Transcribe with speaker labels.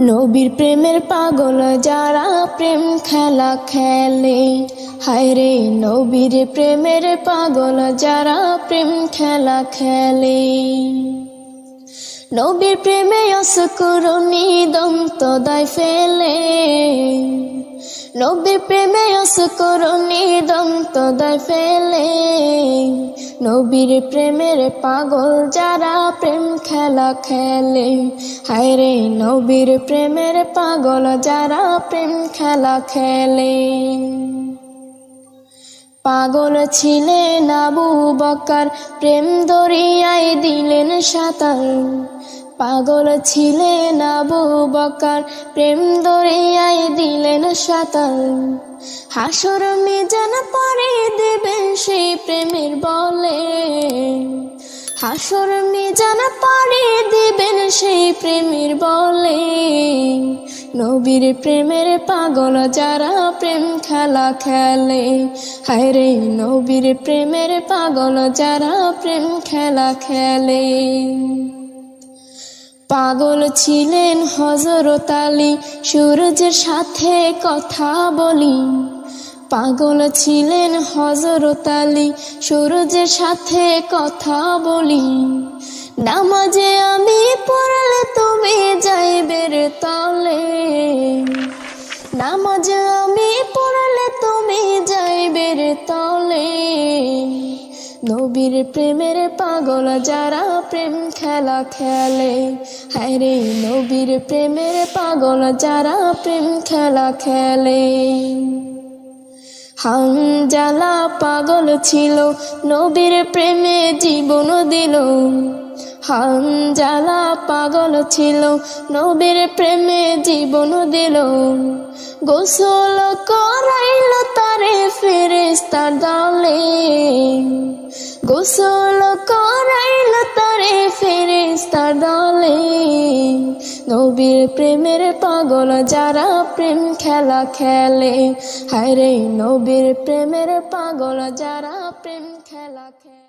Speaker 1: নবীর প্রেমের পাগল যারা প্রেম খেলা খেলে, হায়রে নবীর প্রেমের পাগল যারা প্রেম খেলা খেলে। নবীর প্রেমে অসকরণী দন্ত দায় ফেলে, নবীর প্রেমে অসকরণী দন্ত দায় ফেলে। নবীর প্রেমের পাগল যারা প্রেম খেলা খেলে, হায়রে নবীর প্রেমের পাগল যারা প্রেম খেলা খেলে। পাগল ছিলেন আবু বকর, প্রেম দরিয়ায় দিলেন সাঁতার। পাগল ছিলেন আবু বকর, প্রেম দরিয়ায় দিলেন সাঁতার। হাসর মিজান পাড়ি দেবেন সেই প্রেমের বলে, হাসর মিজান পাড়ি দিবেন সেই প্রেমের বলে। নবীর প্রেমের পাগল যারা প্রেম খেলা খেলে, হায়রে নবীর প্রেমের পাগল যারা প্রেম খেলা খেলে। পাগল ছিলেন হযরত আলী, সূরজের সাথে কথা বলি। পাগল ছিলেন হযরত আলী, সূরজের সাথে কথা বলি। নামাজে আমি পড়লে তুমি যাইবে রে তলে, নামাজে আমি পড়লে তুমি যাইবে রে তলে। নবীর প্রেমের পাগল যারা প্রেম খেলা খেলে, হায়রে নবীর প্রেমের পাগল যারা প্রেম খেলা খেলে। হানজালা পাগল ছিল, নবীর প্রেমে জীবন দিল। হানজালা পাগল ছিল, নবীর প্রেমে জীবন দিল। গোসল করাইল তারে ফেরেশতার দলে, গোসল করাইল তারে ফেরেশতার দলে। নবীর প্রেমের পাগল যারা প্রেম খেলা খেলে, হায়রে নবীর প্রেমের পাগল যারা প্রেম খেলা খেলে।